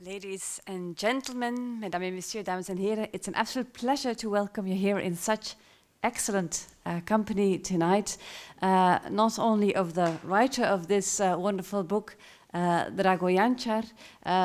Ladies and gentlemen, mesdames et messieurs, dames and heren, it's an absolute pleasure to welcome you here in such excellent company tonight. Not only of the writer of this wonderful book, Drago Janc,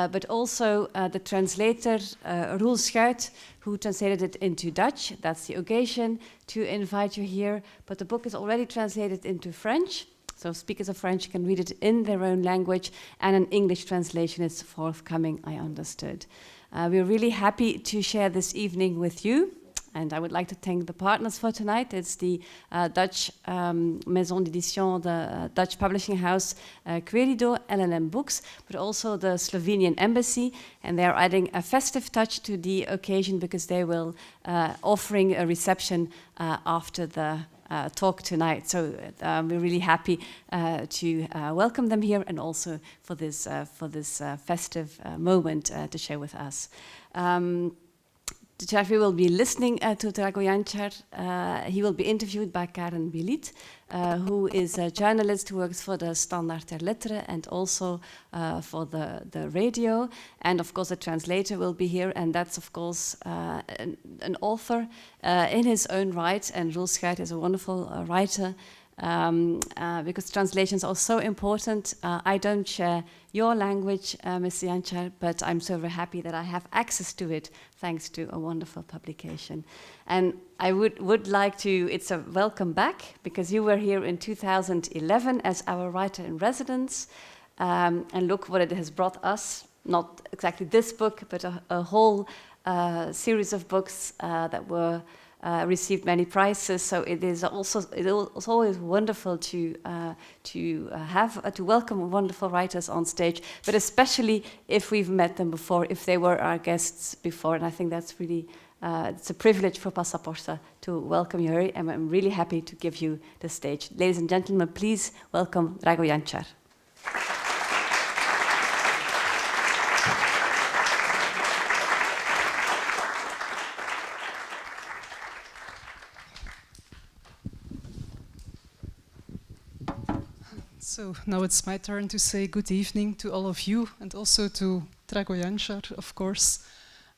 but also the translator, Roel Schuit, who translated it into Dutch. That's the occasion to invite you here. But the book is already translated into French. So speakers of French can read it in their own language, and an English translation is forthcoming, I understood. We're really happy to share this evening with you, and I would like to thank the partners for tonight. It's the Dutch Maison d'édition, the Dutch publishing house Querido, LLM Books, but also the Slovenian embassy, and they're adding a festive touch to the occasion because they will offering a reception after the talk tonight. So we're really happy to welcome them here and also for this festive moment to share with us. Jeffrey will be listening to Drago Janc. He will be interviewed by Karen Billit, who is a journalist who works for the Standaard der Letteren and also for the radio. And of course, a translator will be here, and that's of course an author in his own right. And Roel Schuit is a wonderful writer. Because translations are so important. I don't share your language, Mr. Janc, but I'm so very happy that I have access to it thanks to a wonderful publication. And I would like to, it's a welcome back, because you were here in 2011 as our writer in residence. And look what it has brought us, not exactly this book, but a whole series of books that were received many prizes, so it's always wonderful to welcome wonderful writers on stage, but especially if we've met them before, if they were our guests before, and I think that's really it's a privilege for Passa to welcome you here, and I'm really happy to give you the stage. Ladies and gentlemen, please welcome Drago Janc. So now it's my turn to say good evening to all of you and also to Drago Janc, of course.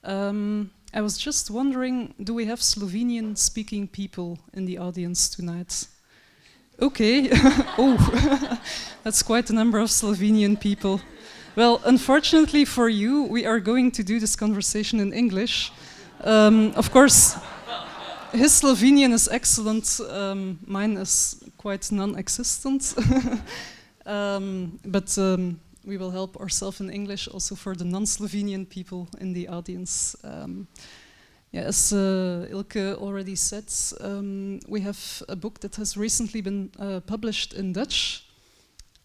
I was just wondering, do we have Slovenian-speaking people in the audience tonight? Okay. Oh, that's quite a number of Slovenian people. Well, unfortunately for you, we are going to do this conversation in English. Of course, his Slovenian is excellent, mine is quite non-existent. But we will help ourselves in English also for the non-Slovenian people in the audience. As Ilke already said, we have a book that has recently been published in Dutch.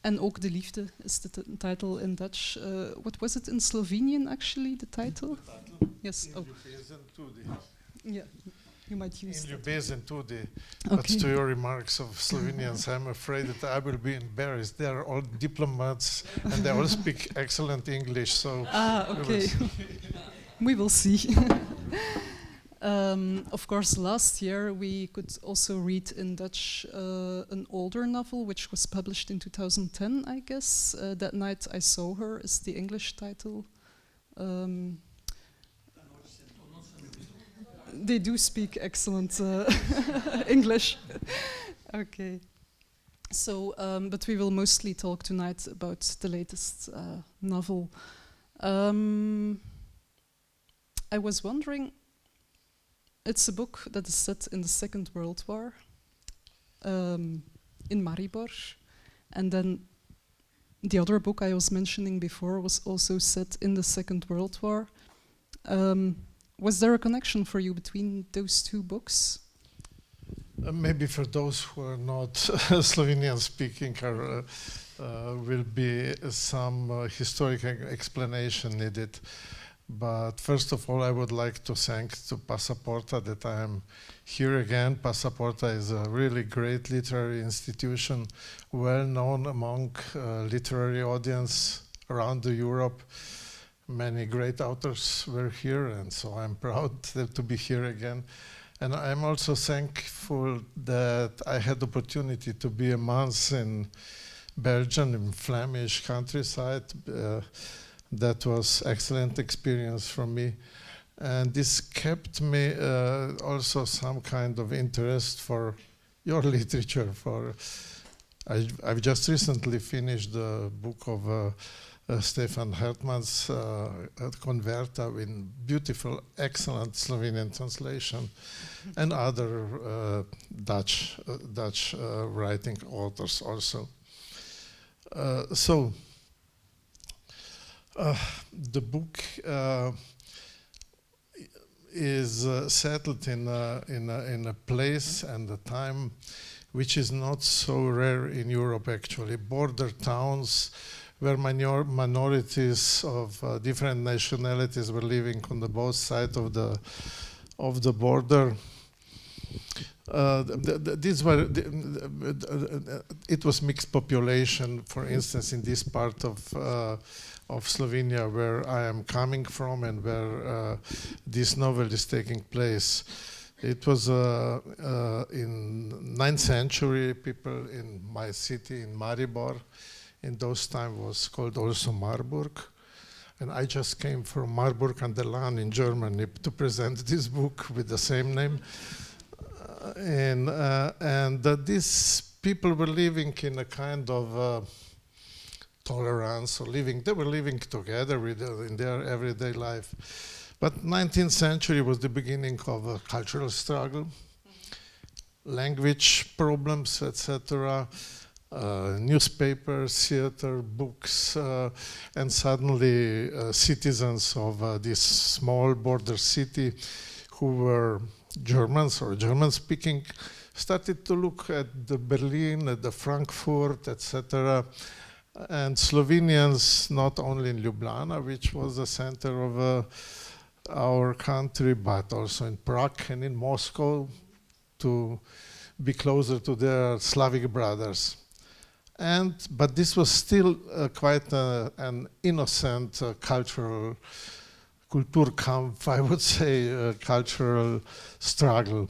En ook de liefde is the title in Dutch. What was it in Slovenian actually, the title? Yes. Oh. Yeah. You might use in Ljubez and Tudi, but to your remarks of Slovenians, I'm afraid that I will be embarrassed. They are all diplomats and they all speak excellent English, so okay. We will see. Of course, last year we could also read in Dutch an older novel, which was published in 2010, I guess. That Night I Saw Her is the English title. They do speak excellent English. Okay. So, but we will mostly talk tonight about the latest novel. I was wondering, it's a book that is set in the Second World War, in Maribor, and then the other book I was mentioning before was also set in the Second World War. Was there a connection for you between those two books? Maybe for those who are not Slovenian speaking, will be some historical explanation needed. But first of all, I would like to thank to Passa Porta that I am here again. Passa Porta is a really great literary institution, well known among literary audience around Europe. Many great authors were here, and so I'm proud to be here again. And I'm also thankful that I had the opportunity to be a month in Belgium, in Flemish countryside, That was excellent experience for me. And this kept me also some kind of interest for your literature. I've just recently finished the book of Stefan Hertmann's Converta in beautiful, excellent Slovenian translation, and other Dutch writing authors also. The book is settled in a place and a time which is not so rare in Europe, actually. Border towns where minorities of different nationalities were living on the both sides of the border. It was mixed population, for instance, in this part of Slovenia where I am coming from and where this novel is taking place. It was in 9th century, people in my city, in Maribor, in those times was called also Marburg. And I just came from Marburg an der Lahn in Germany to present this book with the same name. These people were living in a kind of tolerance, or they were living together in their everyday life. But 19th century was the beginning of a cultural struggle, language problems, etc., newspapers, theater, books, and suddenly citizens of this small border city who were Germans or German-speaking started to look at the Berlin, at the Frankfurt, etc., and Slovenians, not only in Ljubljana, which was the center of our country, but also in Prague and in Moscow, to be closer to their Slavic brothers. But this was still quite an innocent cultural Kulturkampf, I would say, cultural struggle.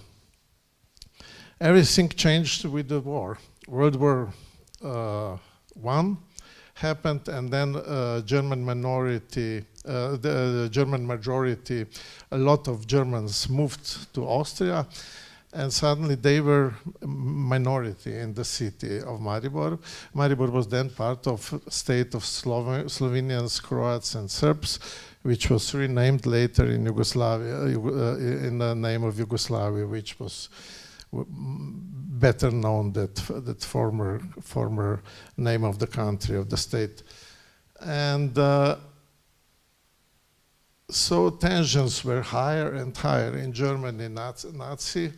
Everything changed with the war. World War I happened, and then the German majority, a lot of Germans moved to Austria, and suddenly they were minority in the city of Maribor. Maribor was then part of state of Slovenians, Croats, and Serbs, which was renamed later in Yugoslavia, in the name of Yugoslavia, which was better known that former name of the country, of the state. And so tensions were higher and higher in Germany. Nazi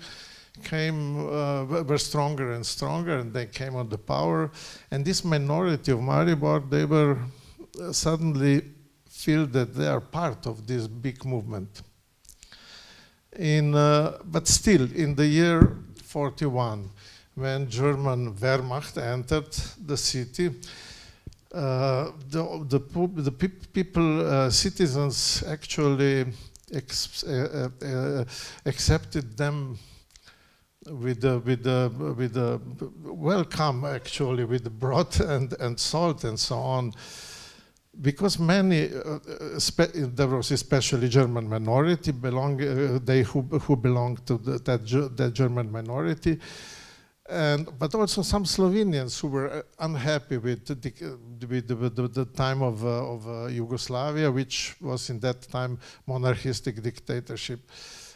were stronger and stronger, and they came on the power. And this minority of Maribor, they were suddenly feel that they are part of this big movement. But still, in the year 41, when German Wehrmacht entered the city, citizens actually accepted them with the welcome, actually, with the broth and salt and so on. Because many, there was especially German minority, who belonged to that German minority, but also some Slovenians who were unhappy with the time of Yugoslavia, which was in that time monarchistic dictatorship,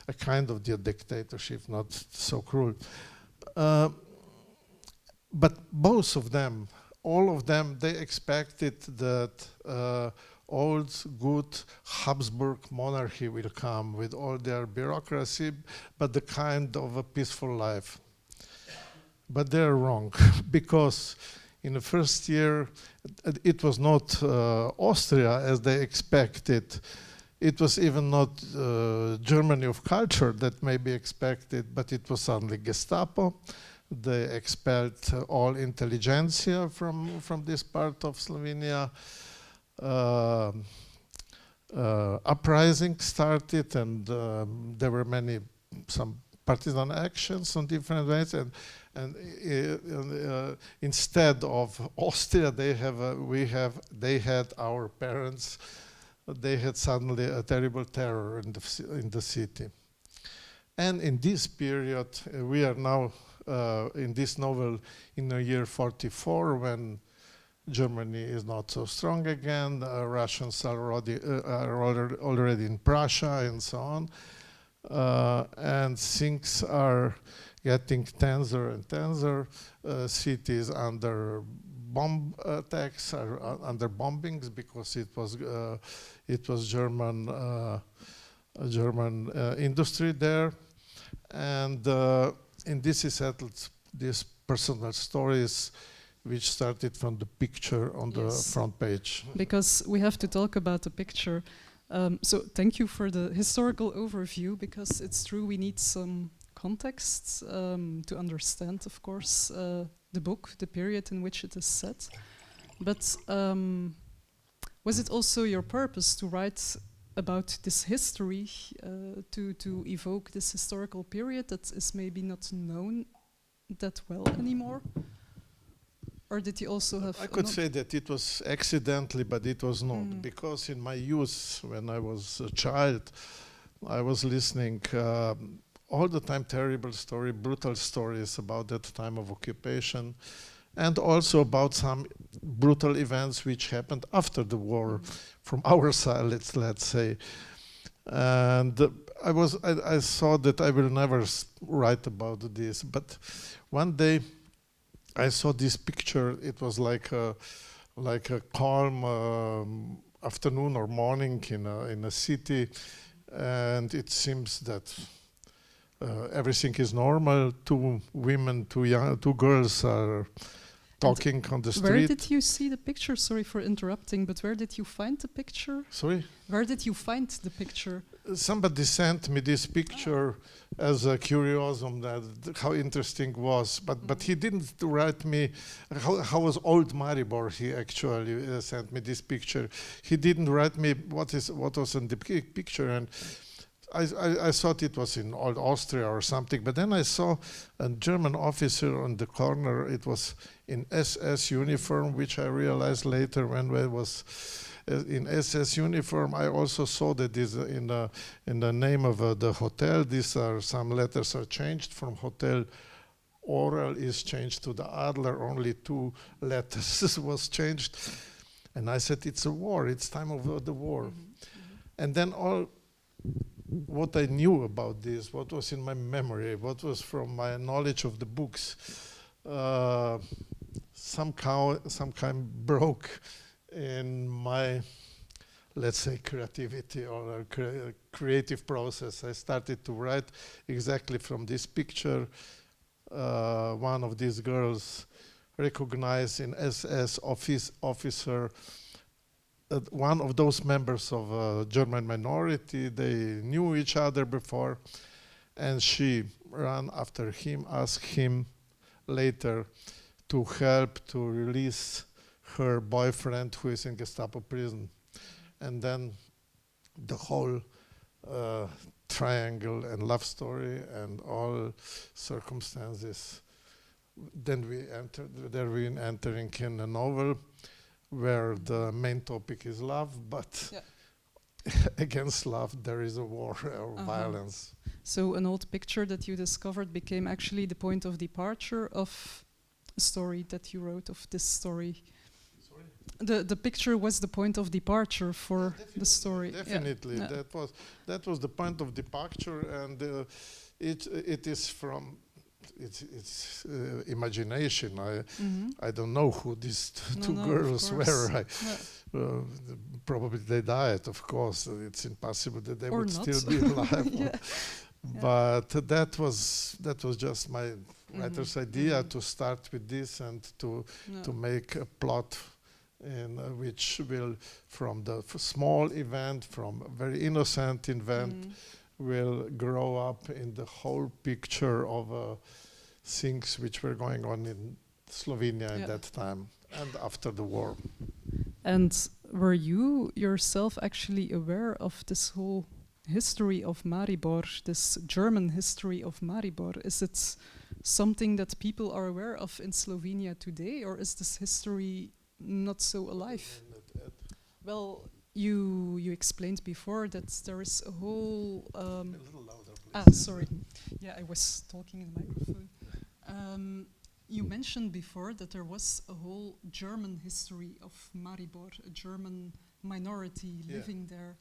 a kind of dictatorship, not so cruel. But both of them, all of them, they expected that old, good Habsburg monarchy will come with all their bureaucracy, but the kind of a peaceful life. But they're wrong, because in the first year, it was not Austria as they expected. It was even not Germany of culture that may be expected, but it was suddenly Gestapo. They expelled all intelligentsia from this part of Slovenia. Uprising started, and there were some partisan actions on different ways, And instead of Austria, they had our parents. They had suddenly a terrible terror in the city. And in this period, we are now in this novel in the year 44, when Germany is not so strong again. Russians are already in Prussia and so on. And things are getting tenser and tenser. Cities under bomb attacks, are under bombings, because it was German industry there. And in this is settled these personal stories which started from the picture on the front page. Because we have to talk about the picture. So thank you for the historical overview, because it's true we need some context to understand, of course, the book, the period in which it is set. But was it also your purpose to write about this history, to evoke this historical period that is maybe not known that well anymore? Or did you also have... I could say that it was accidentally, but it was not. Because in my youth, when I was a child, I was listening all the time terrible brutal stories about that time of occupation, and also about some brutal events which happened after the war from our side, let's say. And I thought that I will never write about this, but one day I saw this picture. It was like a calm afternoon or morning in a city, and it seems that everything is normal. Two girls are talking on the street. Where did you see the picture? Sorry for interrupting, but where did you find the picture? Sorry? Where did you find the picture? Somebody sent me this picture as a curiosum, that how interesting was, but he didn't write me how was old Maribor. He actually sent me this picture. He didn't write me what was in the picture, and I thought it was in old Austria or something, but then I saw a German officer on the corner. It was in SS uniform, which I realized later when I was in SS uniform. I also saw that this in the name of the hotel. These are some letters are changed from Hotel Oral is changed to the Adler. Only 2 letters was changed, and I said it's a war. It's time of the war, and then what I knew about this, what was in my memory, what was from my knowledge of the books, some kind broke in my, let's say, creativity or creative process. I started to write exactly from this picture. One of these girls recognized in SS officer one of those members of a German minority. They knew each other before, and she ran after him, asked him later to help to release her boyfriend who is in Gestapo prison. And then the whole triangle and love story and all circumstances. Then we entering in a novel where the main topic is love, but against love there is a war or violence. So an old picture that you discovered became actually the point of departure of a story that you wrote, of this story. Sorry? The picture was the point of departure for the story. Definitely, that was the point of departure, and it is from it's imagination. I don't know who these two girls were. Probably they died, of course. It's impossible that they would still be alive. But that was just my writer's idea, to start with this and to make a plot in which will, from the small event, from a very innocent event, will grow up in the whole picture of things which were going on in Slovenia at that time and after the war. And were you yourself actually aware of this whole history of Maribor, this German history of Maribor? Is it something that people are aware of in Slovenia today, or is this history not so alive? Well, you explained before that there is a whole... a little louder, please. Sorry. Yeah, I was talking in the microphone. You mentioned before that there was a whole German history of Maribor, a German minority living there.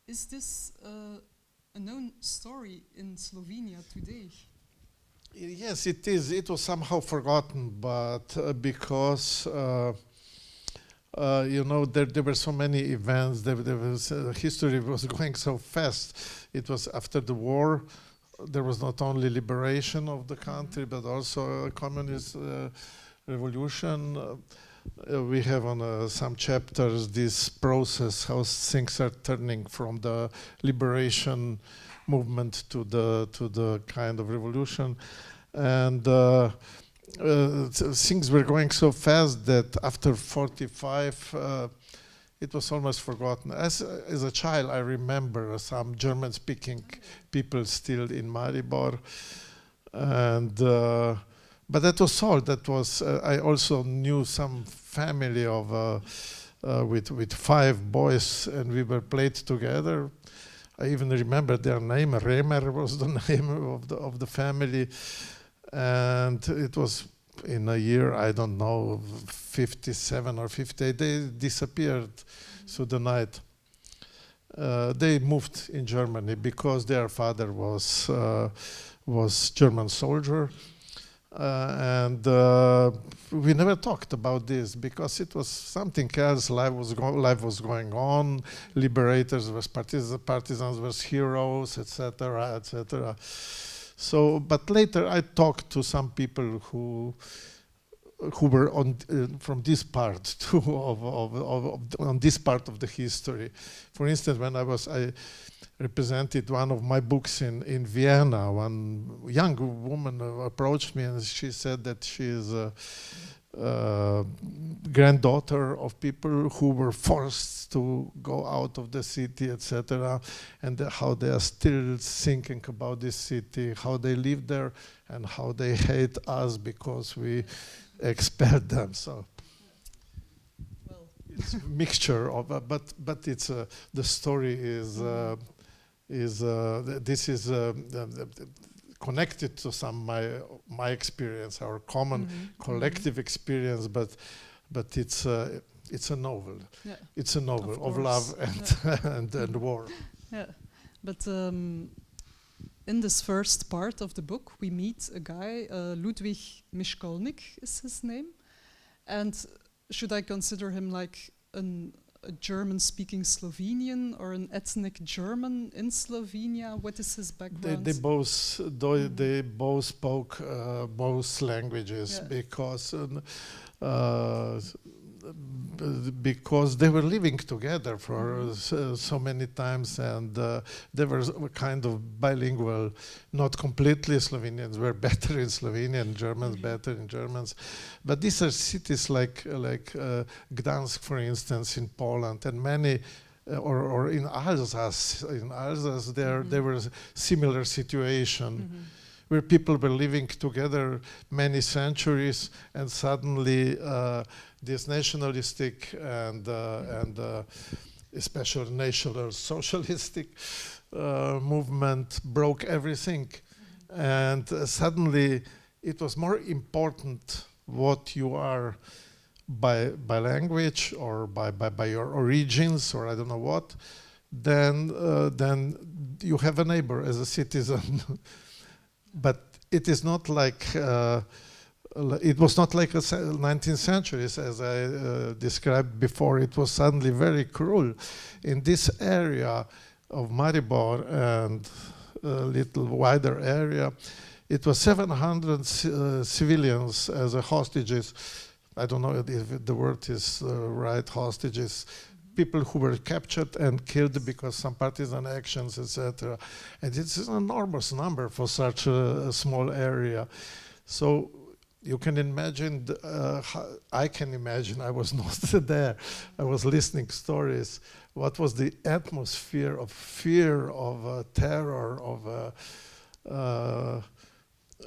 Is this a known story in Slovenia today? Yes, it is. It was somehow forgotten, but because you know, there were so many events. There was history was going so fast. It was after the war. There was not only liberation of the country, but also a communist revolution. We have on some chapters this process, how things are turning from the liberation movement to the kind of revolution, and things were going so fast that after 45. It was almost forgotten. As a child, I remember some German-speaking people still in Maribor, and but that was all. That was. I also knew some family of with 5 boys, and we were played together. I even remember their name. Remer was the name of the family, and it was. In a year, I don't know, 57 or 58, they disappeared through the night. They moved in Germany because their father was German soldier, and we never talked about this because it was something else. Life was going on. Liberators were partisans were heroes, etc., etc. So, but later I talked to some people who were on from this part too on this part of the history. For instance, when I represented one of my books in Vienna, one young woman approached me and she said that she is a granddaughter of people who were forced to go out of the city, etc., and how they are still thinking about this city, how they live there, and how they hate us because we expelled them. So well, it's a mixture of, but it's the story is this is connected to some my experience, our common collective experience, but it's a novel. Yeah. It's a novel of love and and war. Yeah, but in this first part of the book, we meet a guy, Ludwig Miszkolnik is his name, and should I consider him like a German-speaking Slovenian or an ethnic German in Slovenia? What is his background? They both spoke both languages because they were living together for so many times, and they were kind of bilingual, not completely. Slovenians were better in Slovenian, Germans better in Germans, but these are cities like Gdansk, for instance, in Poland, and many or in Alsace. In Alsace, there was a similar situation. Where people were living together many centuries, and suddenly this nationalistic and especially national socialistic movement broke everything, and suddenly it was more important what you are by language or by your origins or I don't know what, then you have a neighbor as a citizen. But it is not like it was not like the 19th century, as I described before. It was suddenly very cruel. In this area of Maribor and a little wider area, it was 700 civilians as hostages. I don't know if the word is right, hostages. People who were captured and killed because some partisan actions, etc. And it's an enormous number for such a small area. So you can imagine, I can imagine, I was not there, I was listening stories, what was the atmosphere of fear, of terror, of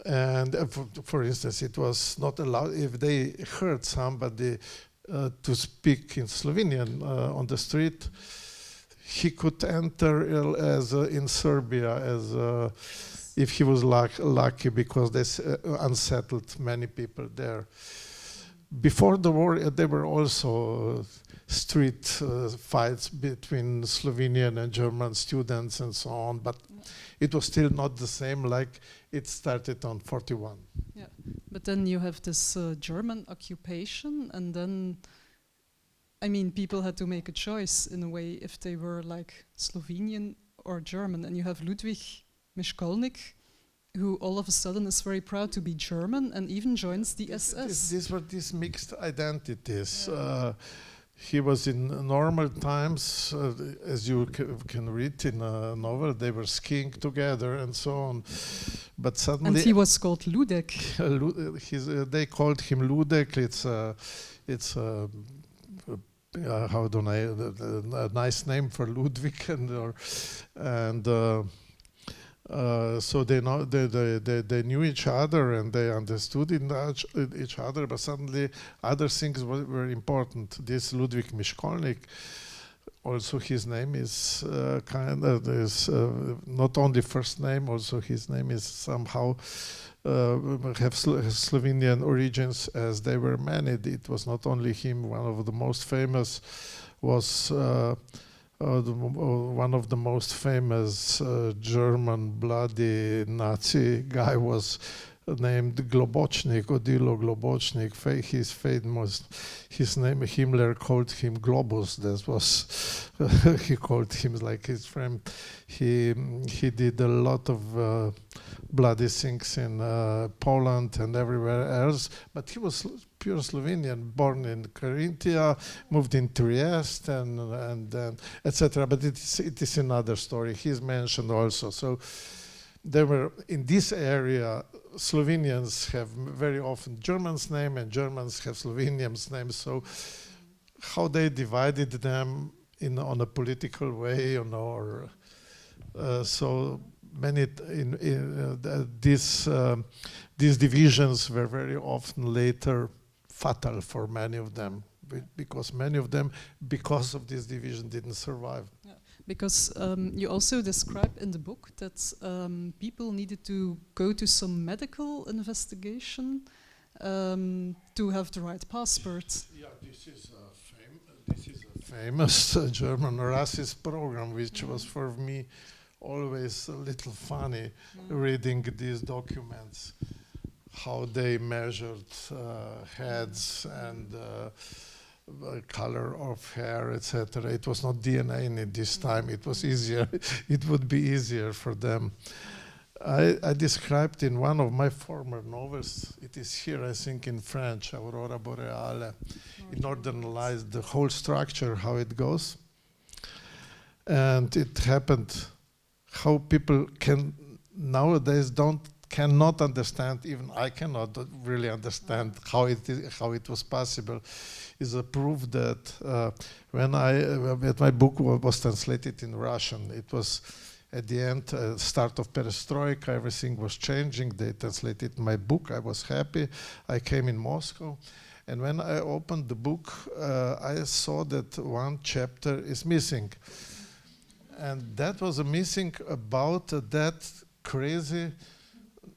And for instance, it was not allowed if they heard somebody to speak in Slovenian on the street. He could enter as in Serbia as if he was lucky, because they unsettled many people there. Before the war, there were also street fights between Slovenian and German students and so on, but it was still not the same like it started on 41. Yeah, but then you have this German occupation, and then, I mean, people had to make a choice in a way if they were like Slovenian or German, and you have Ludwig Mieszkolnik, who all of a sudden is very proud to be German and even joins the SS. These were these mixed identities. He was in normal times, as you can read in a novel, they were skiing together and so on. But suddenly... And he was called Ludek. They called him Ludek. It's how do I... a nice name for Ludwig. So they knew each other and they understood each other, but suddenly other things were important. This Ludwig Mieszkolnik, also his name is not only first name, also his name is somehow have Slovenian origins, as they were many. It was not only him. One of the most famous was one of the most famous German bloody Nazi guy was named Globochnik, Odilo Globochnik. His famous, his name, Himmler called him Globus. That was he called him like his friend. He did a lot of bloody things in Poland and everywhere else, but he was pure Slovenian, born in Carinthia, moved in Trieste, and etc. But it is another story. He's mentioned also. So there were in this area, Slovenians have very often Germans' name, and Germans have Slovenians' names. So how they divided them on a political way, you know, or so many these divisions were very often later fatal for many of them, because many of them, because of this division, didn't survive. Yeah, because you also describe in the book that people needed to go to some medical investigation to have the right passport. Yeah, this is a famous German racist program, which was for me always a little funny, reading these documents, how they measured heads and color of hair, etc. It was not DNA in this time. It was easier. It would be easier for them. I described in one of my former novels, it is here, I think, in French, Aurora Boreale, in Northern Lights, the whole structure, how it goes. And it happened how people can nowadays cannot understand, even I cannot really understand how it was possible, is a proof that when my book was translated in Russian, it was at the end, start of perestroika, everything was changing. They translated my book. I was happy. I came in Moscow. And when I opened the book, I saw that one chapter is missing. And that was a missing about that crazy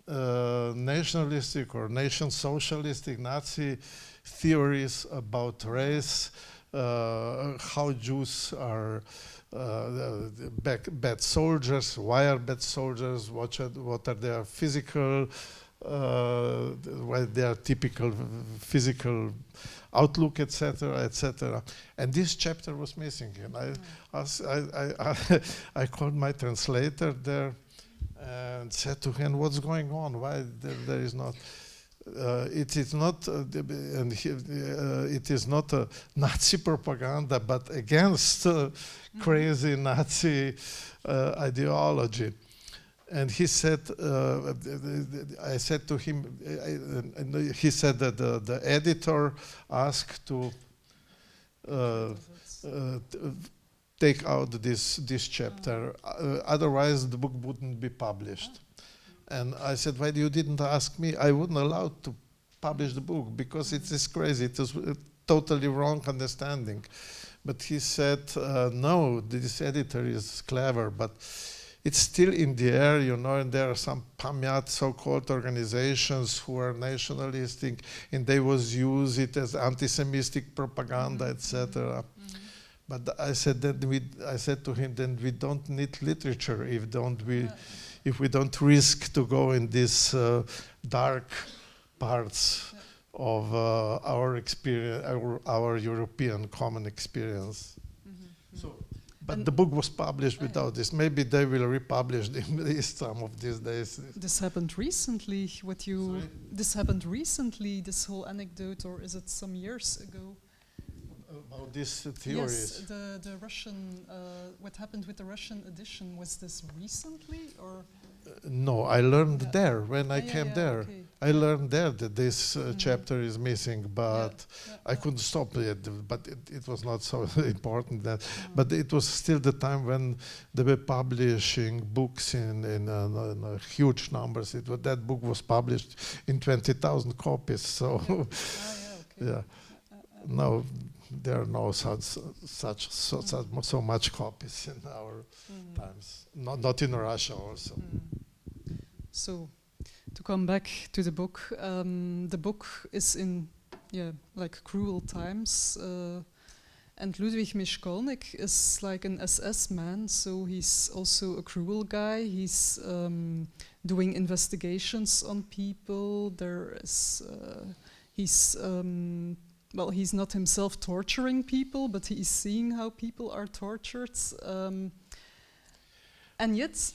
nationalistic or nation socialistic Nazi theories about race, how Jews are bad soldiers, why are bad soldiers, what are their physical, what their typical physical outlook, etc., etc. And this chapter was missing, and I called my translator there and said to him, "What's going on? Why there is not?" It is not, it is not a Nazi propaganda, but against crazy Nazi ideology. And he said, I said to him, he said that the editor asked to take out this chapter, otherwise the book wouldn't be published. And I said, why you didn't ask me? I wouldn't allow to publish the book because it is crazy. It is a totally wrong understanding. But he said, no, this editor is clever, but it's still in the air, you know, and there are some Pamyat so-called organizations who are nationalistic, and they was use it as anti-Semitic propaganda, etc. But I said to him, then we don't need literature if we don't risk to go in these dark parts of our experience, our European common experience. So, but the book was published without this. Maybe they will republish some of these days. This happened recently. This happened recently. This whole anecdote, or is it some years ago? About these theories. Yes, the Russian. What happened with the Russian edition? Was this recently or? No, I learned there when I came there. Okay. I learned there that this chapter is missing, but I couldn't stop it. But it was not so important that. But it was still the time when they were publishing books in huge numbers. That book was published in 20,000 copies. So, yeah. No, there are no so much copies in our times. Not in Russia also. So, to come back to the book is in like cruel times, and Ludwig Mischkolnik is like an SS man, so he's also a cruel guy. He's doing investigations on people. He's not himself torturing people, but he is seeing how people are tortured. And yet,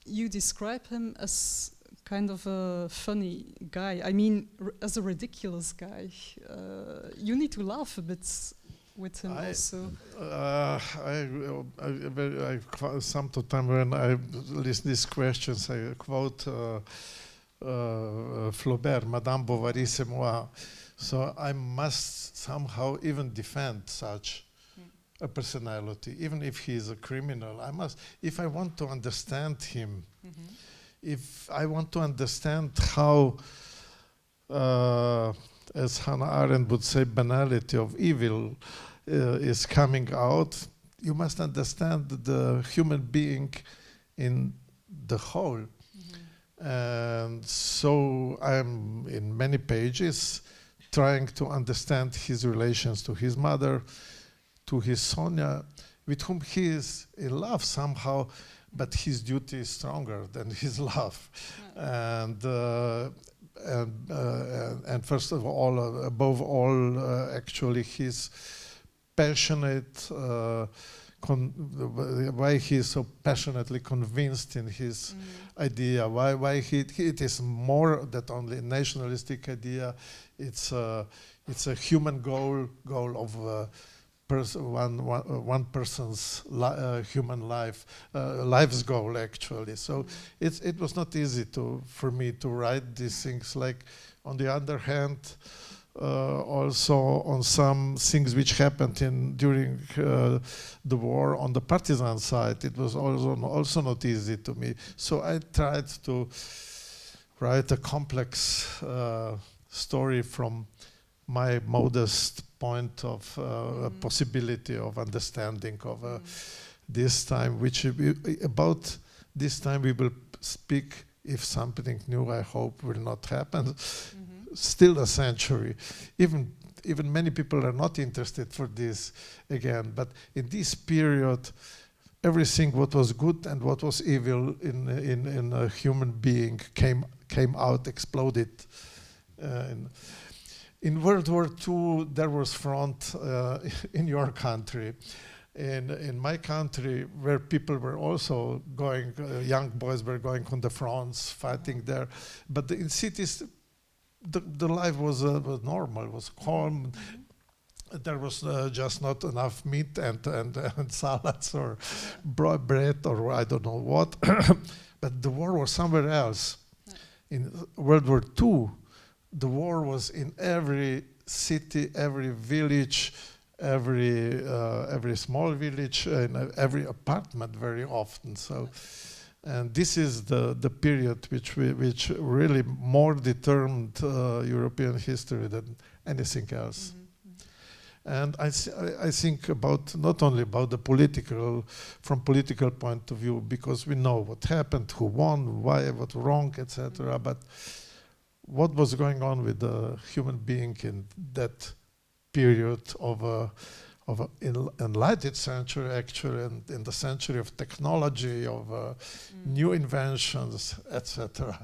you describe him as kind of a funny guy. I mean, as a ridiculous guy. You need to laugh a bit with him also. Sometimes when I listen to these questions, I quote Flaubert, Madame Bovary, c'est moi. So I must somehow even defend such a personality, even if he is a criminal. I must, if I want to understand him, if I want to understand how, as Hannah Arendt would say, banality of evil is coming out, you must understand the human being in the whole. And so I'm in many pages trying to understand his relations to his mother, to his Sonia, with whom he is in love somehow, but his duty is stronger than his love. And first of all, above all, actually, his passionate, why he is so passionately convinced in his idea, why it is more than only a nationalistic idea. It's a human goal of one person's human life's goal, actually. So it was not easy for me to write these things. Like, on the other hand, also on some things which happened during the war on the partisan side, it was also not easy to me. So I tried to write a complex story from my modest point of possibility of understanding of this time, about this time we will speak, if something new, I hope, will not happen. Still a century. Even many people are not interested for this again, but in this period, everything what was good and what was evil in a human being came out, exploded. In World War II, there was front in your country. In my country, where people were also going, young boys were going on the fronts, fighting there. But in cities, the life was normal, was calm. There was just not enough meat and salads or bread or I don't know what. But the war was somewhere else. In World War II, the war was in every city, every village, every small village, in every apartment very often. So And this is the period which really more determined European history than anything else. And I think about not only about the political, from political point of view, because we know what happened, who won, why, what wrong, etc. But what was going on with the human being in that period of a enlightened century, actually, and in the century of technology, of new inventions, etc.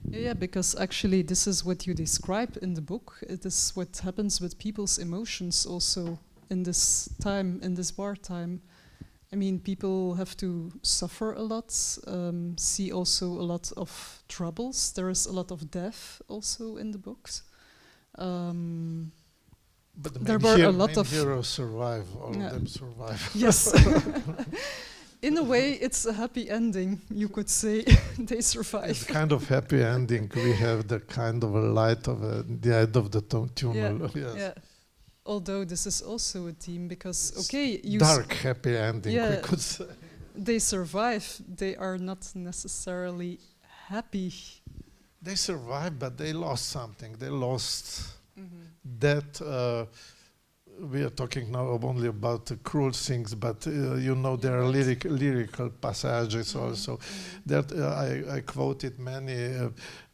Yeah, because actually this is what you describe in the book. It is what happens with people's emotions also in this time, in this wartime. I mean, people have to suffer a lot, see also a lot of troubles. There is a lot of death also in the books. But there were a lot main of heroes survive. All of them survive. Yes. In a way, it's a happy ending, you could say. They survive. It's kind of happy ending. We have the kind of a light of the end of the tunnel. Yeah. Yeah. Although this is also a theme, because you dark happy ending, yeah, we could say. They survive. They are not necessarily happy. They survived, but they lost something. They lost that. We are talking now only about the cruel things, but you know there are lyrical passages also. That I quoted many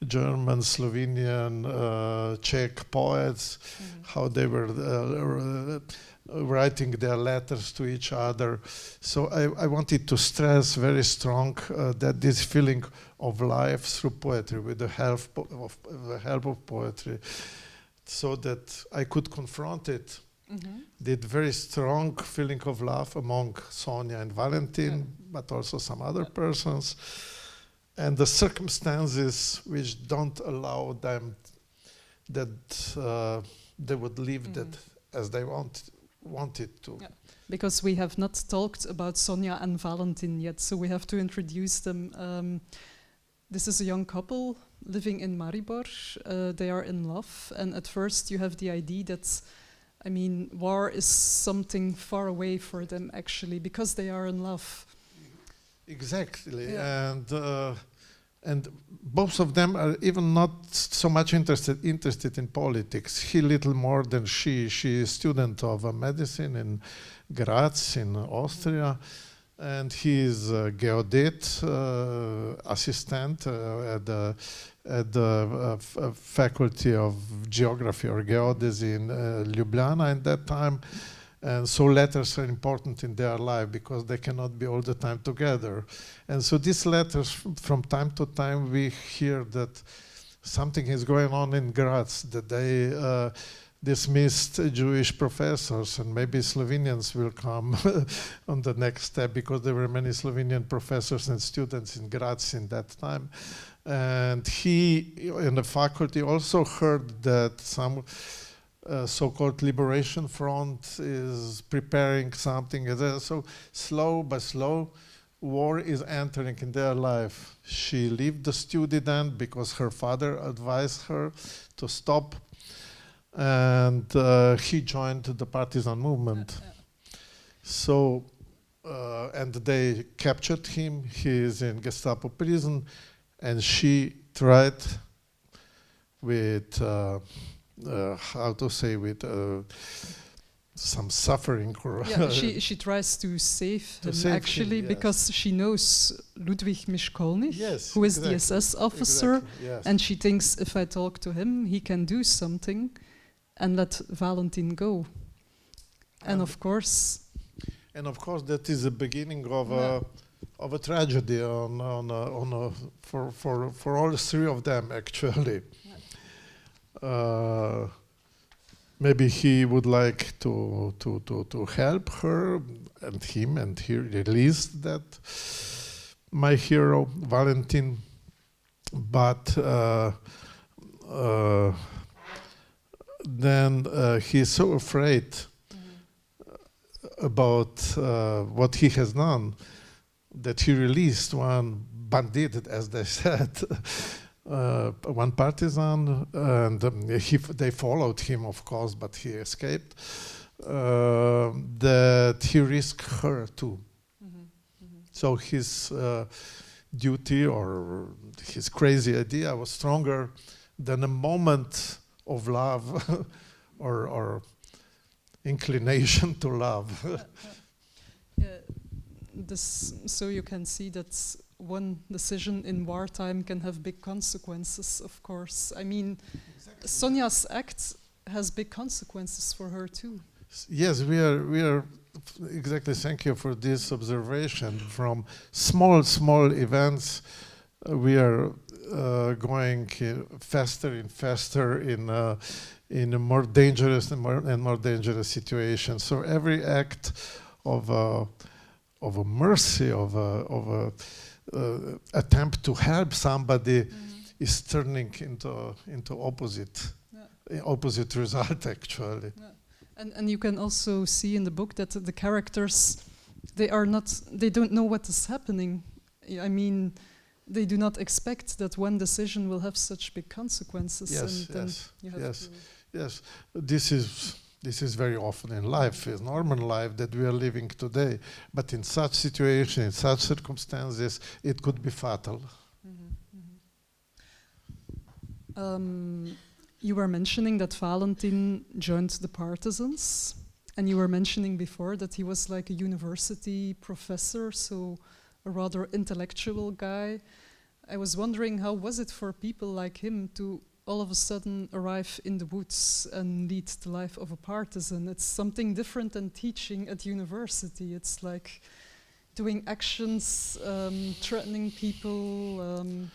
German, Slovenian, Czech poets, how they were writing their letters to each other. So I wanted to stress very strong that this feeling of life through poetry, with the help of poetry, so that I could confront it. Did very strong feeling of love among Sonia and Valentin, but also some other persons, and the circumstances which don't allow them that they would live that as they wanted to. Yeah. Because we have not talked about Sonia and Valentin yet, so we have to introduce them. This is a young couple living in Maribor. They are in love, and at first you have the idea that, I mean, war is something far away for them, actually, because they are in love. Exactly, Yeah. and both of them are even not so much interested in politics. He little more than she. She is a student of medicine in Graz in Austria, and he is a geodet assistant at the faculty of geography or geodesy in Ljubljana at that time. And so letters are important in their life because they cannot be all the time together. And so these letters, from time to time, we hear that something is going on in Graz, that they dismissed Jewish professors, and maybe Slovenians will come on the next step, because there were many Slovenian professors and students in Graz in that time. And he, in the faculty, also heard that some so-called Liberation Front is preparing something. So slow by slow, war is entering in their life. She left the study then because her father advised her to stop, and he joined the partisan movement. So, and they captured him. He is in Gestapo prison, and she tried with how to say, with some suffering. Or yeah, she tries to save him, actually, yes. Because she knows Ludwig Mischkolnich, yes, who is exactly, the SS officer, exactly, yes. and she thinks if I talk to him, he can do something and let Valentin go. And of course... And of course, that is the beginning of a tragedy for all three of them, actually. Maybe he would like to help her and him, and he released that, my hero, Valentin. But then he's so afraid about what he has done that he released one bandit, as they said, one partisan, and they followed him, of course, but he escaped, that he risked her too. So duty or his crazy idea was stronger than a moment of love or inclination to love. Yeah, so you can see that one decision in wartime can have big consequences, of course. I mean, exactly. Sonia's act has big consequences for her too. Yes, we are exactly. Thank you for this observation. From small events, we are going faster and faster in a more dangerous and more dangerous situation. So every act of a mercy, of a attempt to help somebody, is turning into opposite result, actually. Yeah. And you can also see in the book that the characters, they don't know what is happening. I mean, they do not expect that one decision will have such big consequences. Yes. This is very often in life, in normal life that we are living today. But in such situations, in such circumstances, it could be fatal. You were mentioning that Valentin joined the partisans, and you were mentioning before that he was like a university professor, so a rather intellectual guy. I was wondering, how was it for people like him to all of a sudden arrive in the woods and lead the life of a partisan? It's something different than teaching at university. It's like doing actions, threatening people.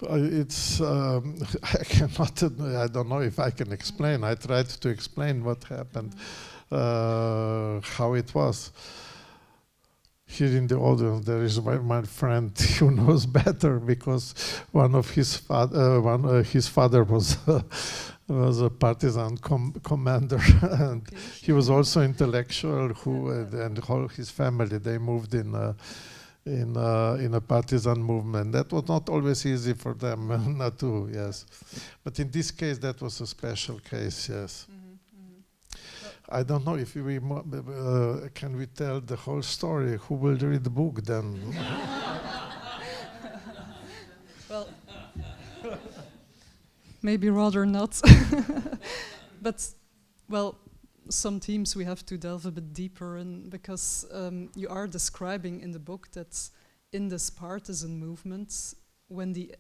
It's I cannot. I don't know if I can explain. I tried to explain what happened, how it was. Here in the audience, there is my friend who knows better, because his father was a partisan commander, and he was also intellectual. And all his family, they moved in a partisan movement. That was not always easy for them, not to, yes. But in this case, that was a special case, yes. I don't know if can we tell the whole story? Who will read the book then? Well, maybe rather not. But, well, some themes we have to delve a bit deeper in, because you are describing in the book that in this partisan movement, when the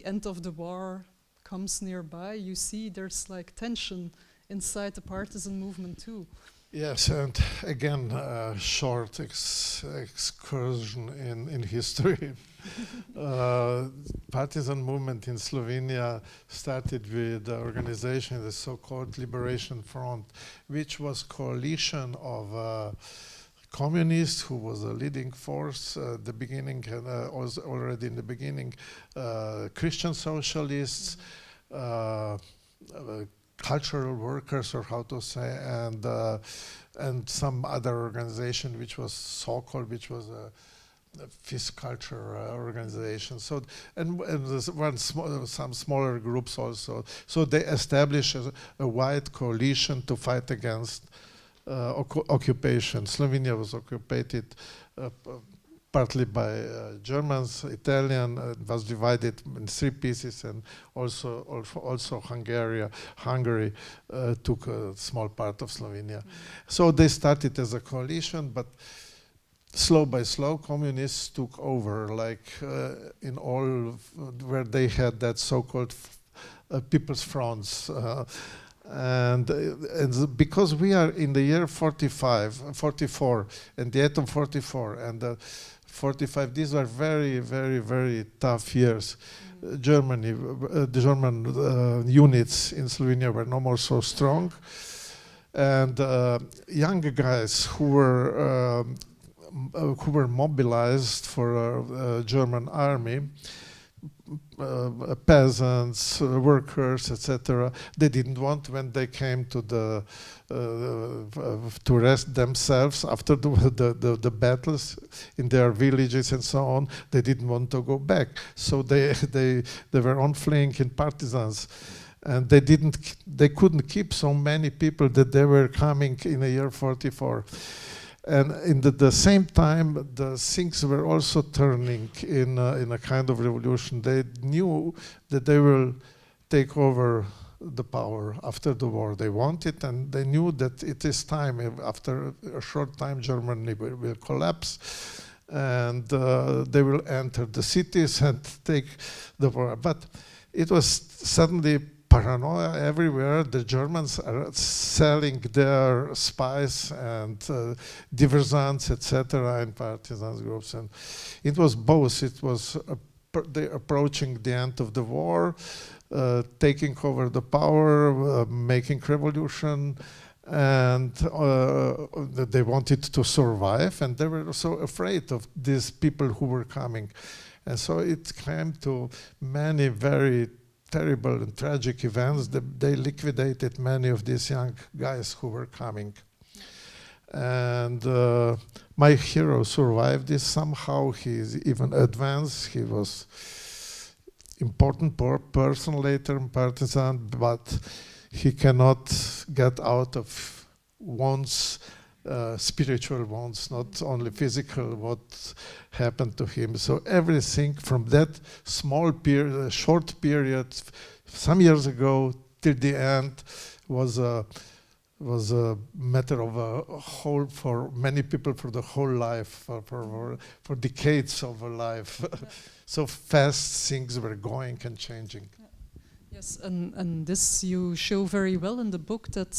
end of the war comes nearby, you see there's like tension inside the partisan movement too. Yes, and again, a short excursion in history. Partisan movement in Slovenia started with the organization, the so-called Liberation Front, which was coalition of communists, who was a leading force at the beginning, and was already in the beginning, Christian socialists, cultural workers, or how to say, and some other organization which was so-called, which was a fist culture organization. So and some smaller groups also. So they established a wide coalition to fight against occupation. Slovenia was occupied partly by Germans, Italian, was divided in 3 pieces, and also Hungary took a small part of Slovenia. So they started as a coalition, but slow by slow, communists took over, like in all where they had that so-called people's fronts. And because we are in the year 44, and the end of 44, and 45, these were very, very, very tough years. Germany, the German units in Slovenia were no more so strong, and young guys who were mobilized for German army, peasants, workers, etc. They didn't want, when they came to to rest themselves after the battles in their villages and so on. They didn't want to go back, so they were on fleeing in partisans, and they couldn't keep so many people that they were coming in the year 44. And in the same time, the things were also turning in a kind of revolution. They knew that they will take over the power after the war. They wanted, and they knew that it is time. After a short time, Germany will collapse, and they will enter the cities and take the power. But it was suddenly paranoia everywhere. The Germans are selling their spies and diversants, etc., in partisan groups, and it was both. It was they approaching the end of the war, taking over the power, making revolution, and they wanted to survive, and they were so afraid of these people who were coming, and so it came to many very terrible and tragic events. They liquidated many of these young guys who were coming. And my hero survived this somehow. He's even advanced. He was important person later in partisan, but he cannot get out of wounds, spiritual wounds, not only physical, what happened to him. So everything from that small period, short period, some years ago till the end was a matter of a whole, for many people, for the whole life, for decades of a life. Yeah. So fast things were going and changing. Yeah. Yes, and this you show very well in the book. That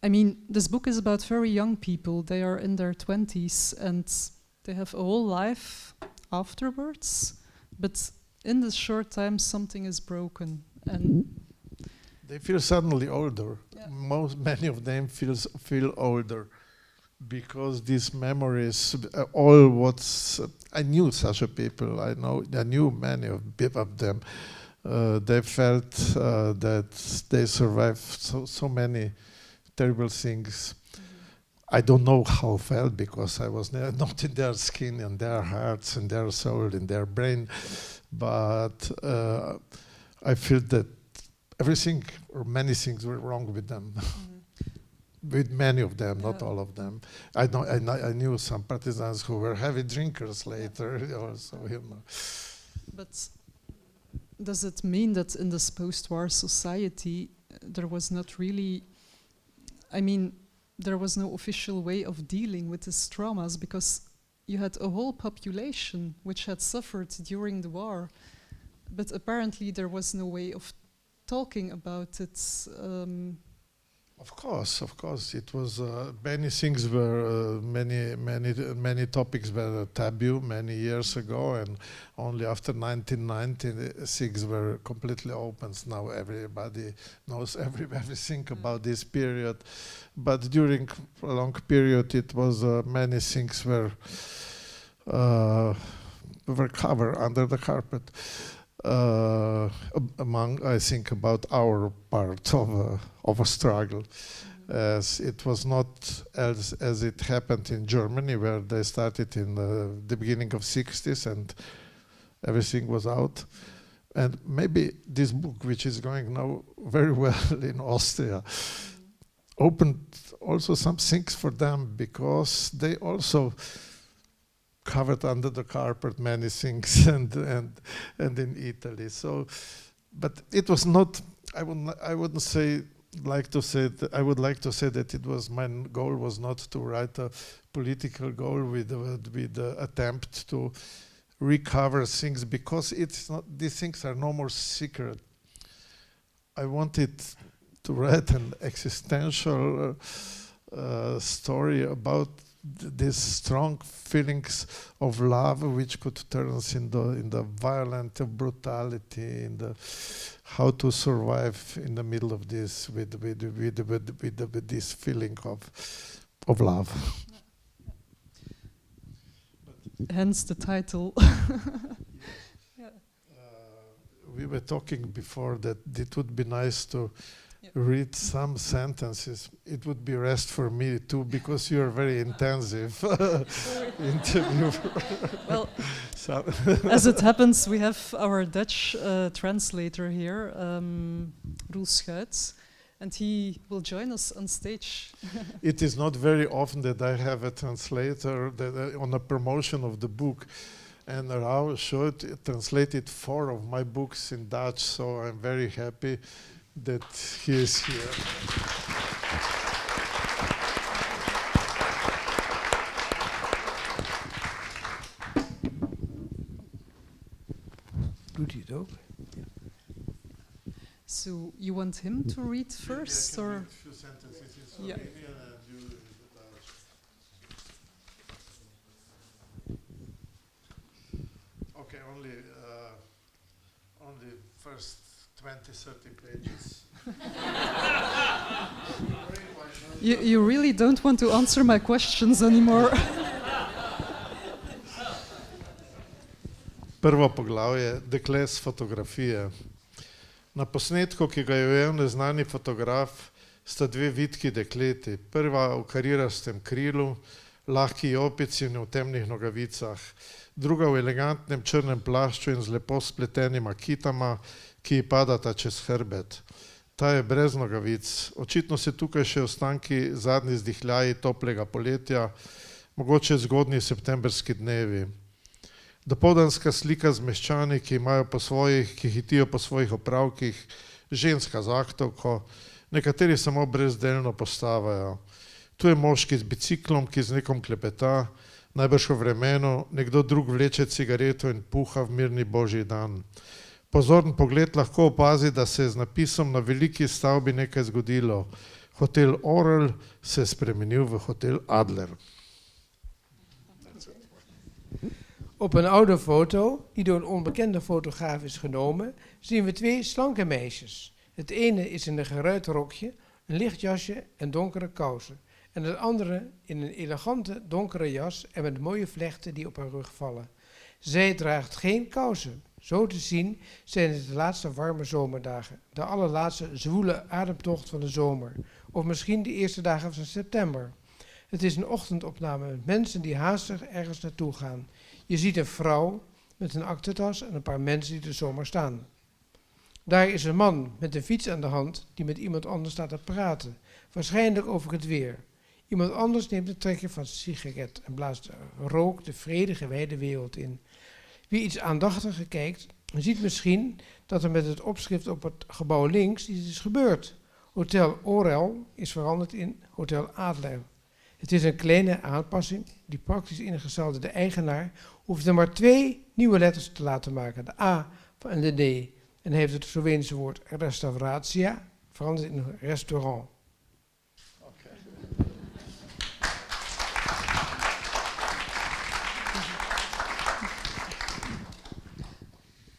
I mean, this book is about very young people. They are in their 20s and they have a whole life afterwards. But in this short time, something is broken, and they feel suddenly older. Yeah. Many of them feel older because these memories, all what's I knew such a people. I knew many of them. They felt that they survived so many terrible things. Mm-hmm. I don't know how I felt because I was not in their skin, in their hearts, in their soul, in their brain. But I feel that everything or many things were wrong with them. Mm-hmm. With many of them, not all of them. I knew some partisans who were heavy drinkers later, also, you know. But does it mean that in this post-war society there was not really, I mean, there was no official way of dealing with these traumas, because you had a whole population which had suffered during the war, but apparently there was no way of talking about it. Of course, it was many things were many topics were taboo many years ago, and only after 1990 things were completely open. Now everybody knows everything about this period, but during a long period it was many things were covered under the carpet. I think about our part of a struggle, as it was not as it happened in Germany, where they started in the beginning of 60s and everything was out. And maybe this book, which is going now very well in Austria, opened also some things for them, because they also covered under the carpet many things, and in Italy. So, but it was not. I wouldn't say like to say that. I would like to say that it was my goal was not to write a political goal with the attempt to recover things, because it's not. These things are no more secret. I wanted to write an existential story about these strong feelings of love, which could turn us in the violent brutality, in the how to survive in the middle of this with this feeling of love. Hence the title. Yeah. We were talking before that it would be nice to read some sentences. It would be rest for me too, because you are very intensive interview. Well, as it happens, we have our Dutch translator here, Roel Schuits, and he will join us on stage. It is not very often that I have a translator on a promotion of the book, and Rao translated 4 of my books in Dutch, so I'm very happy that he is here. Doet hij het ook? So you want him to read first, or? A few sentences in Yeah. Slovenian and you in Dutch. Okay, only first 20-30 pages. You really don't want to answer my questions anymore. Prvo poglavje, dekle s fotografije. Na posnetku, ki ga je ujel neznani fotograf, sta 2 vitki dekleti. Prva v karirastem krilu, lahki jopici in v temnih nogavicah. Druga v elegantnem črnem plašču in z lepo spletenima kitama, ki ji padata čez hrbet. Ta je brez nogavic. Očitno se tukaj še ostanki zadnji zdihljaji toplega poletja, mogoče zgodnji septemberski dnevi. Dopoldanska slika z meščani, ki hitijo po svojih opravkih, ženska z aktovko, nekateri samo brezdelno postavajo. Tu je moški z biciklom, ki z nekom klepeta, najbrž v vremenu, nekdo drug vleče cigareto in puha v mirni božji dan. Pozoren pogled lahko opazi, da se je z napisom na veliki stavbi nekaj zgodilo. Hotel Orel se je spremenil v hotel Adler. Op een oude foto, die door een onbekende fotograaf is genomen, zien we 2 slanke meisjes. Het ene is in een geruit rokje, een licht jasje en donkere kousen. En het andere in een elegante donkere jas en met mooie vlechten die op haar rug vallen. Zij draagt geen kousen. Zo te zien zijn het de laatste warme zomerdagen. De allerlaatste zwoele ademtocht van de zomer. Of misschien de eerste dagen van september. Het is een ochtendopname met mensen die haastig ergens naartoe gaan. Je ziet een vrouw met een aktentas en een paar mensen die er zomaar staan. Daar is een man met een fiets aan de hand die met iemand anders staat te praten. Waarschijnlijk over het weer. Iemand anders neemt een trekje van zijn sigaret en blaast rook de vredige wijde wereld in. Wie iets aandachtiger kijkt, ziet misschien dat er met het opschrift op het gebouw links iets is gebeurd. Hotel Orel is veranderd in Hotel Adler. Het is een kleine aanpassing die praktisch ingestelde de eigenaar hoeft er maar 2 nieuwe letters te laten maken, de A en de D. En heeft het Sloveense woord restauratia veranderd in een restaurant. Okay.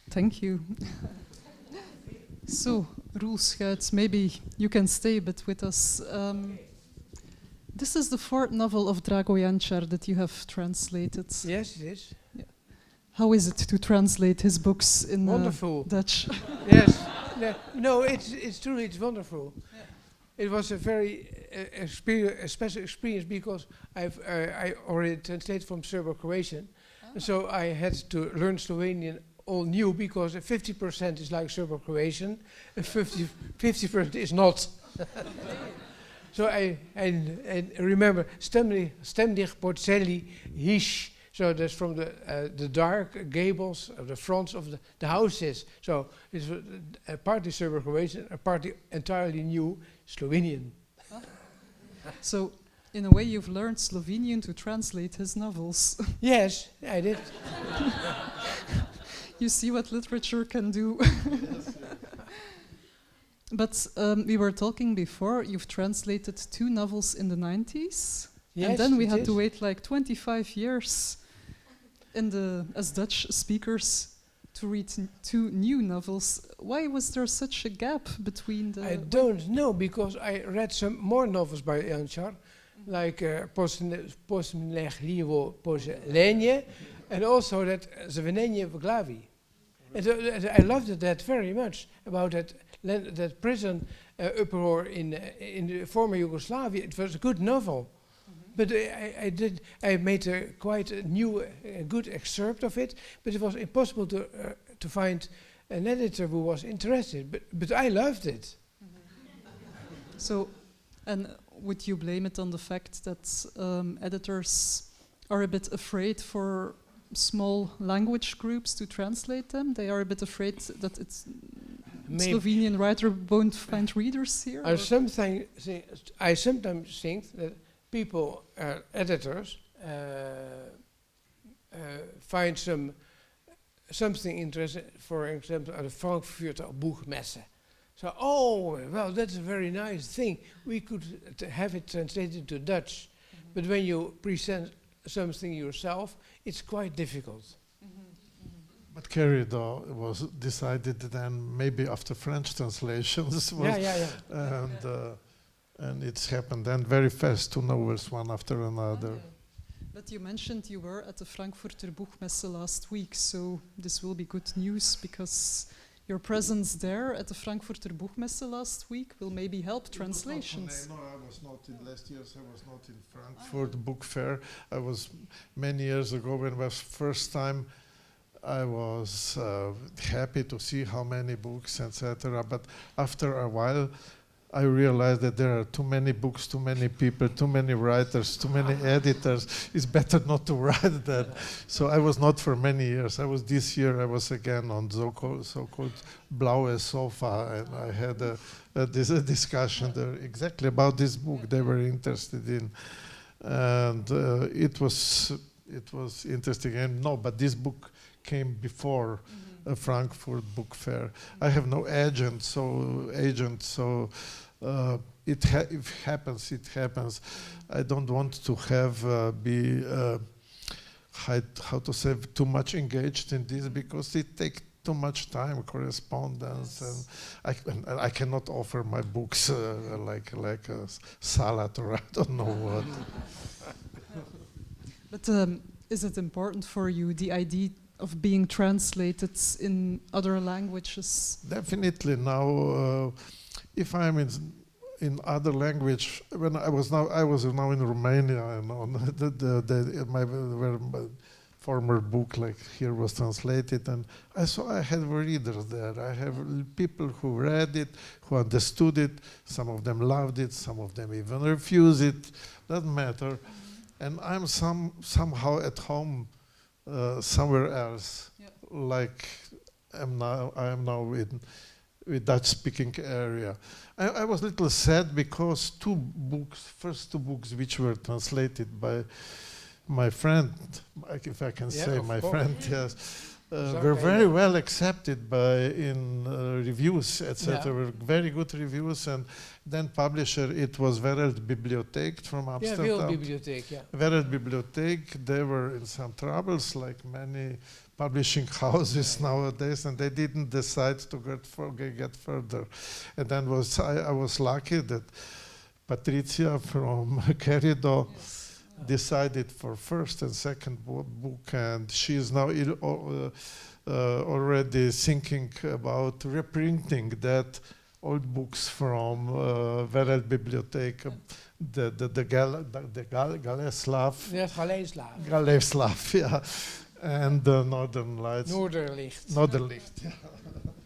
Thank you. So, Roel Schuits, maybe you can stay a bit with us. This is the 4th novel of Drago Jančar that you have translated. Yes, it is. Yeah. How is it to translate his books in Wonderful. Dutch? Yes. No, it's truly, it's wonderful. Yeah. It was a very special experience because I already translated from Serbo-Croatian. Ah. So I had to learn Slovenian all new because 50% is like Serbo-Croatian and 50% is not. So I remember Stemdig Porcelli Hish. So that's from the dark gables of the fronts of the houses. So it's a partly Serbo-Croatian, a partly entirely new Slovenian. So in a way you've learned Slovenian to translate his novels. Yes, I did. You see what literature can do. But we were talking before, you've translated 2 novels in the 90s. Yes, and then we had is. to wait like 25 years as Dutch speakers to read 2 new novels. Why was there such a gap between the... I don't know, because I read some more novels by Jančar, like Posmlehlivo Pozelenje, and also that Zvenenje v glavi. I loved that very much, about that prison uproar in the former Yugoslavia. It was a good novel. But I made quite a new, good excerpt of it. But it was impossible to find an editor who was interested. But I loved it. So, and would you blame it on the fact that editors are a bit afraid for small language groups to translate them? They are a bit afraid that it's Slovenian writer won't find readers here? I sometimes think that people, editors, find something interesting, for example, at the Frankfurter Buchmesse. So, oh, well, that's a very nice thing. We could have it translated to Dutch. But when you present something yourself, it's quite difficult. But Carrido was decided then maybe after French translations was, and it's happened then very fast, 2 novels one after another. But you mentioned you were at the Frankfurter Buchmesse last week, so this will be good news because your presence there at the Frankfurter Buchmesse last week will maybe help translations. No, I was not in last year's. I was not in Frankfurt Book Fair. I was many years ago when it was first time. I was happy to see how many books, etc. But after a while, I realized that there are too many books, too many people, too many writers, too many editors. It's better not to write that. So I was not for many years. This year I was again on so-called Blaue Sofa, and I had a discussion there exactly about this book they were interested in. And it was interesting. And no, but this book came before a Frankfurt Book Fair. I have no agent, so if it happens, it happens. I don't want to be too much engaged in this because it takes too much time, correspondence, and I cannot offer my books like a salad or I don't know what. But is it important for you, the idea of being translated in other languages? Definitely. Now, if I'm in other language, when I was now in Romania, and my former book like here was translated, and I had readers there. I have people who read it, who understood it. Some of them loved it. Some of them even refused it. Doesn't matter. And I'm somehow at home. Somewhere else, like I am now with Dutch-speaking area. I was a little sad because first two books which were translated by my friend, if I can say my friend, yes, were very well accepted in reviews, etc. Were very good reviews, and then publisher, it was Wereldbibliotheek from Amsterdam. Wereldbibliotheek, they were in some troubles, like many publishing houses nowadays, and they didn't decide to get further. And then I was lucky that Patricia from Querido decided for first and second book, and she is now already thinking about reprinting that old books from Wereldbibliotheek, the Galeslav. Yes, Galeslav. Galeslav, yeah, and the Northern Lights. Norderlicht. Yeah.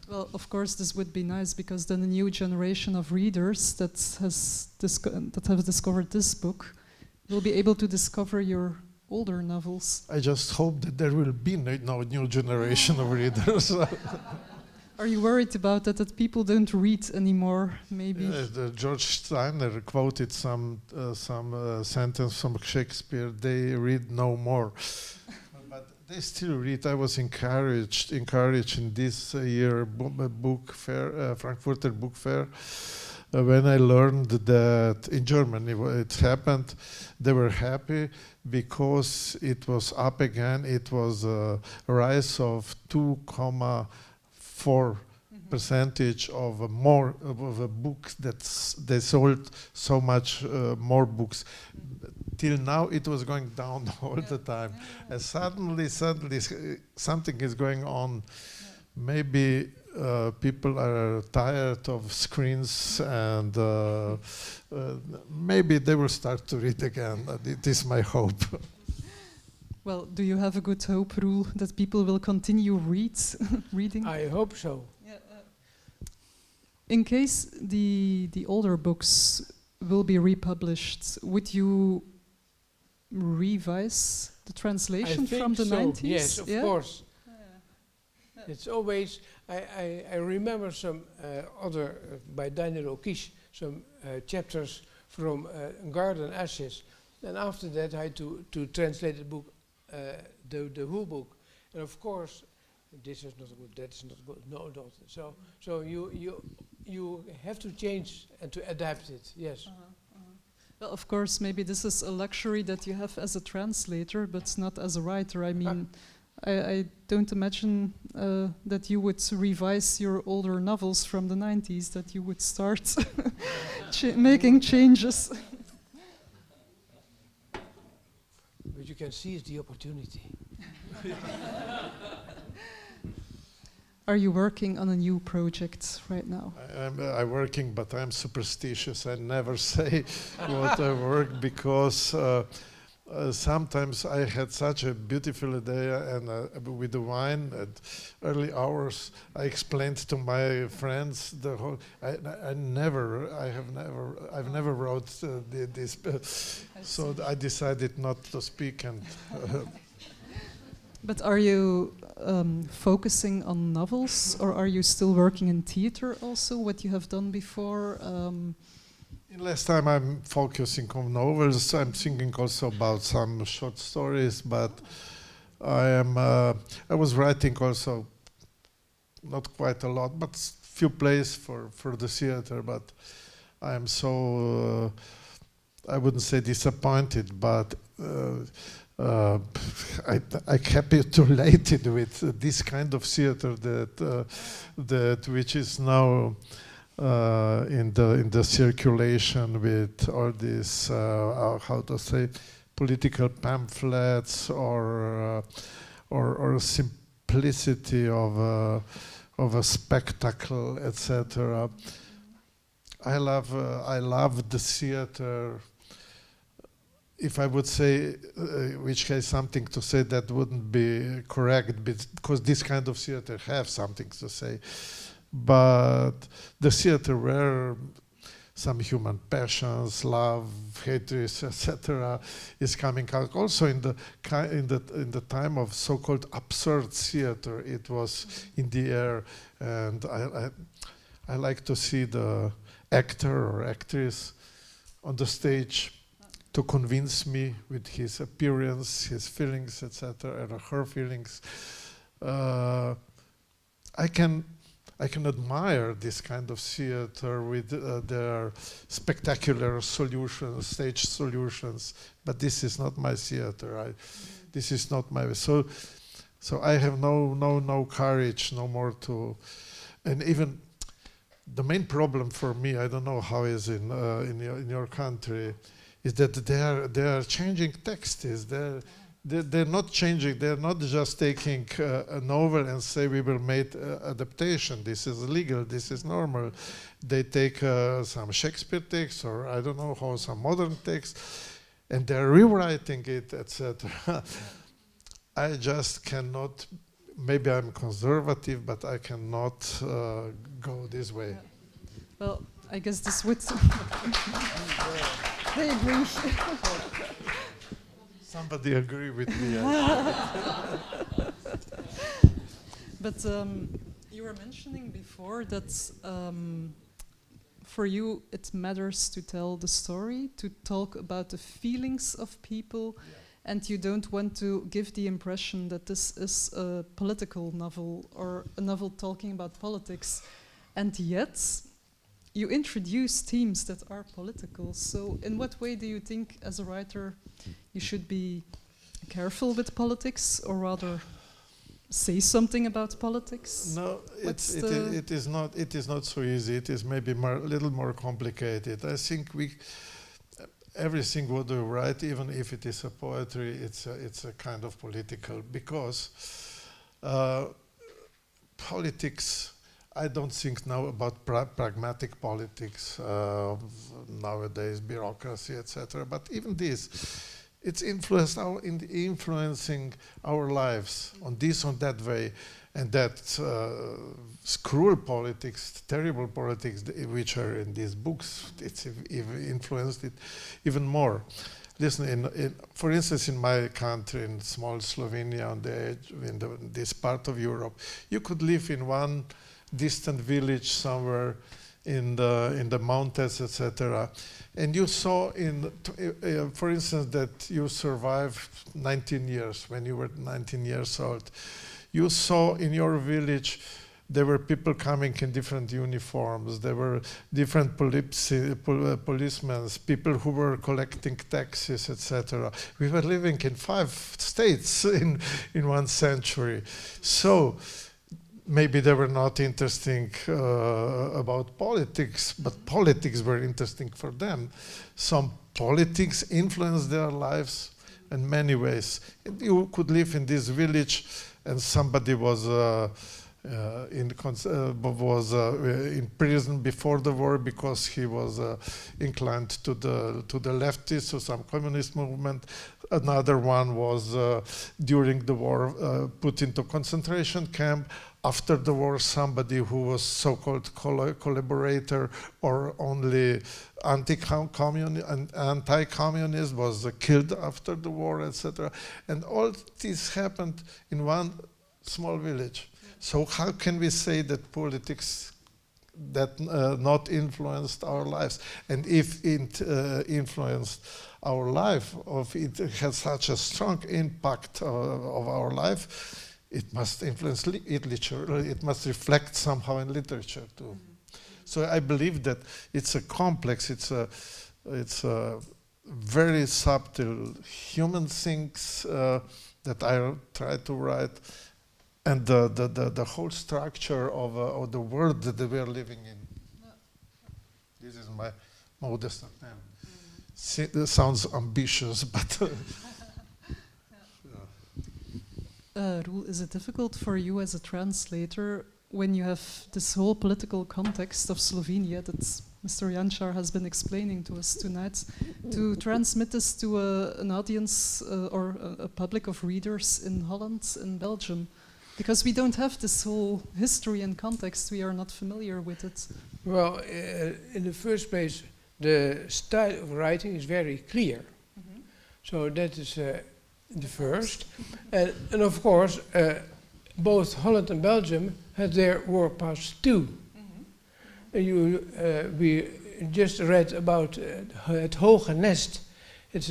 Well, of course, this would be nice because then a new generation of readers that have discovered this book will be able to discover your older novels. I just hope that there will be no new generation of readers. Are you worried about that people don't read anymore, maybe? George Steiner quoted some sentence from Shakespeare, they read no more. But they still read. I was encouraged in this year book fair, Frankfurter Book Fair, when I learned that in Germany it happened. They were happy because it was up again. It was a rise of 2.4% of a book that they sold so much more books. Till now it was going down all the time, and suddenly something is going on. Maybe people are tired of screens, and maybe they will start to read again. It is my hope. Well, do you have a good hope, Roel, that people will continue reading? I hope so. in case the older books will be republished, would you revise the translation from the 90s? Yes, of course. It's always, I remember some other, by Daniel O'Keefe, some chapters from Garden Ashes. And after that I had to translate the book, the whole book. And of course, this is not good, that is not good, no, not. So you have to change and to adapt it, yes. Well, of course, maybe this is a luxury that you have as a translator, but not as a writer. I mean, I don't imagine that you would revise your older novels from the 90s, that you would start making changes. But you can seize the opportunity. Are you working on a new project right now? I'm working, but I'm superstitious. I never say what I work because sometimes I had such a beautiful idea, and with the wine at early hours, I explained to my friends the whole. I've never wrote this, so I decided not to speak. And but are you focusing on novels, or are you still working in theater also? What you have done before? In last time I'm focusing on novels. I'm thinking also about some short stories, but I was writing also not quite a lot, but few plays for the theater. But I am so I wouldn't say disappointed, but I capitulated with this kind of theater that which is now in the circulation with all these how to say political pamphlets or simplicity of a spectacle, etc. I love the theater. If I would say, which has something to say that wouldn't be correct, because this kind of theater have something to say. But the theater where some human passions, love, hatred, etc., is coming out. Also in the time of so-called absurd theater, it was in the air, and I like to see the actor or actress on the stage to convince me with his appearance, his feelings, etc., and her feelings. I can admire this kind of theater with their spectacular solutions, stage solutions, but this is not my theater. This is not my so I have no courage no more to, and even the main problem for me, I don't know how is in your country, is that they are changing texts. They're not changing. They're not just taking a novel and say we will make adaptation. This is legal. This is normal. They take some Shakespeare text, or I don't know how, some modern text, and they're rewriting it, etc. I just cannot. Maybe I'm conservative, but I cannot go this way. Well, I guess this would. They agree. Somebody agree with me. But you were mentioning before that for you it matters to tell the story, to talk about the feelings of people, and you don't want to give the impression that this is a political novel or a novel talking about politics, and yet you introduce themes that are political. So in what way do you think, as a writer, you should be careful with politics, or rather say something about politics? No, it is not so easy. It is maybe a little more complicated. I think everything what we write, even if it is a poetry, it's a kind of political, because politics. I don't think now about pragmatic politics nowadays, bureaucracy, etc. But even this, it's influencing our lives on this, on that way. And that cruel politics, terrible politics, which are in these books, it's influenced it even more. Listen, for instance, in my country, in small Slovenia, on the edge, in this part of Europe, you could live in one distant village somewhere in the mountains, etc. And you saw, for instance, that you survived 19 years, when you were 19 years old. You saw in your village there were people coming in different uniforms, there were different policemen, people who were collecting taxes, etc. We were living in 5 states in 1 century. So maybe they were not interesting about politics, but politics were interesting for them. Some politics influenced their lives in many ways. You could live in this village and somebody was in prison before the war because he was inclined to the leftists or some communist movement. Another one was during the war put into concentration camp. After the war, somebody who was so-called collaborator or only anti-communist was killed after the war, etc. And all this happened in one small village. So how can we say that politics that not influenced our lives? And if it influenced our life, if it has such a strong impact of our life, it must influence literature. It must reflect somehow in literature too. Mm-hmm. So I believe that it's a complex. It's a very subtle human things that I try to write, and the whole structure of the world that we are living in. Yeah. This is my modest attempt. Mm-hmm. It sounds ambitious, but. Roel, is it difficult for you as a translator when you have this whole political context of Slovenia that Mr. Jančar has been explaining to us tonight, to transmit this to an audience or a public of readers in Holland and Belgium? Because we don't have this whole history and context, we are not familiar with it. Well, in the first place, the style of writing is very clear. Mm-hmm. So that is the first. And of course, both Holland and Belgium had their war past too. Mm-hmm. We just read about het Hoge Nest. It's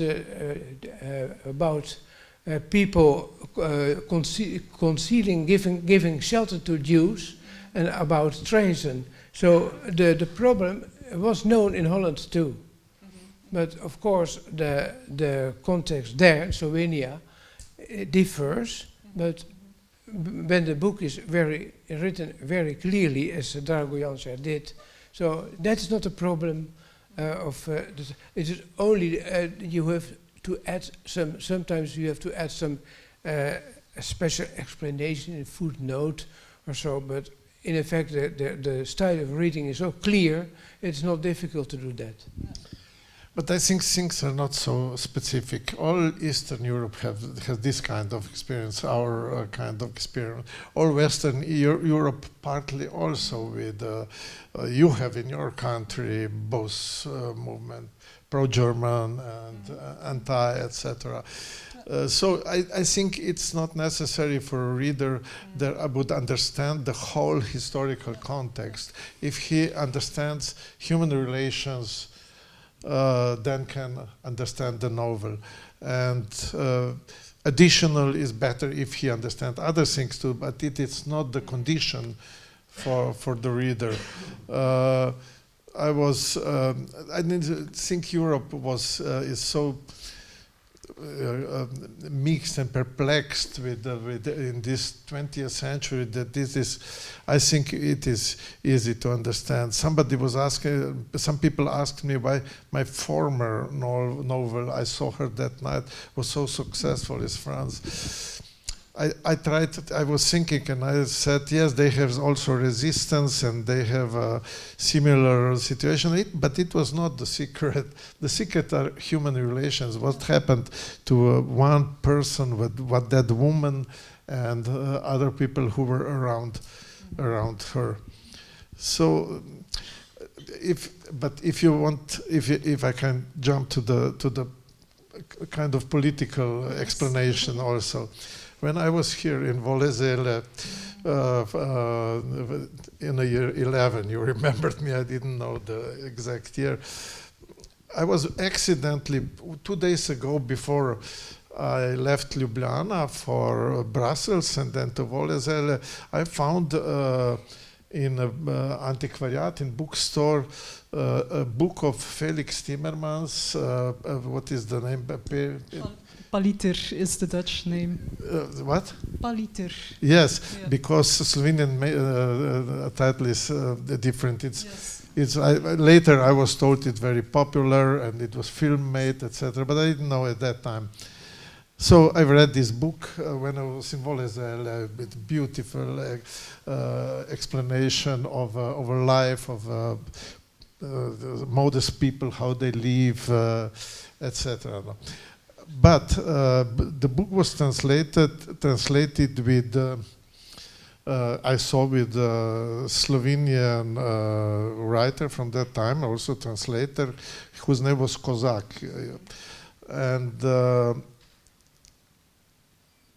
about people concealing, giving shelter to Jews, and about treason. So the problem was known in Holland too. But of course, the context there in Slovenia differs. But when the book is written very clearly, as Drago Jančar did, so that is not a problem. It is only you have to add some. Sometimes you have to add some a special explanation in footnote or so. But in effect, the style of reading is so clear; it's not difficult to do that. Yeah. But I think things are not so specific. All Eastern Europe has this kind of experience, our kind of experience. All Western Europe partly also with, you have in your country both movement, pro-German and anti, etc. So I think it's not necessary for a reader that would understand the whole historical context. If he understands human relations, then can understand the novel. And additional is better if he understands other things too, but it is not the condition for the reader. I didn't think Europe is so mixed and perplexed with in this 20th century that this is, I think it is easy to understand. Somebody was asking, some people asked me why my former novel, I Saw Her That Night, was so successful in France. I was thinking and I said, yes, they have also resistance and they have a similar situation, but it was not the secret. The secret are human relations, what happened to one person, what that woman and other people who were around her. So, if you want, if I can jump to the kind of political explanation also. When I was here in Volezele in the year 11, you remembered me, I didn't know the exact year. I was accidentally, 2 days ago, before I left Ljubljana for Brussels and then to Volezele, I found in an antiquariat, in bookstore, a book of Felix Timmermans. What is the name? Paliter is the Dutch name. What? Paliter. Yes, Yeah. because Slovenian title is different. Yes. Later I was told it's very popular and it was film made, etc. But I didn't know at that time. So I read this book when I was in Volezele, with beautiful explanation of a life of the modest people, how they live, etc. But the book was translated with, I saw with a Slovenian writer from that time, also translator, whose name was Kozak. And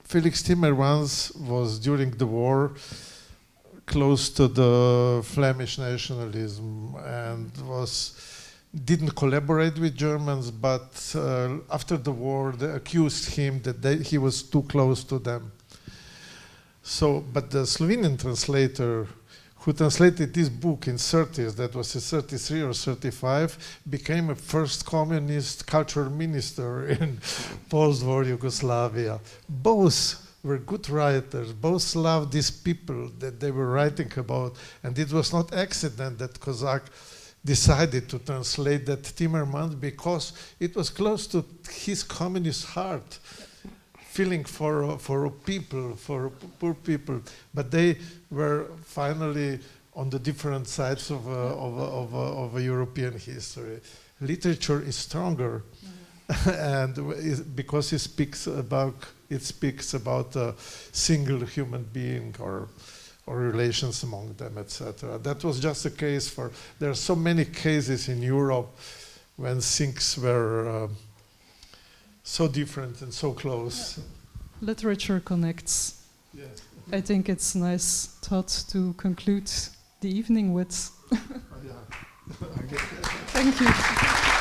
Felix Timmermans was during the war close to the Flemish nationalism and didn't collaborate with Germans, but after the war they accused him that he was too close to them. So, but the Slovenian translator who translated this book in 30s, that was in 33 or 35, became a first communist cultural minister in post-war Yugoslavia. Both were good writers, both loved these people that they were writing about, and it was not accident that Kozak decided to translate that Timmermans because it was close to his communist heart, feeling for people, for poor people, but they were finally on the different sides of a European history. Literature is stronger, and because it speaks about a single human being or relations among them, etc. That was just a case for. There are so many cases in Europe when things were so different and so close. Literature connects. Yeah. I think it's a nice thought to conclude the evening with. Yeah. Thank you.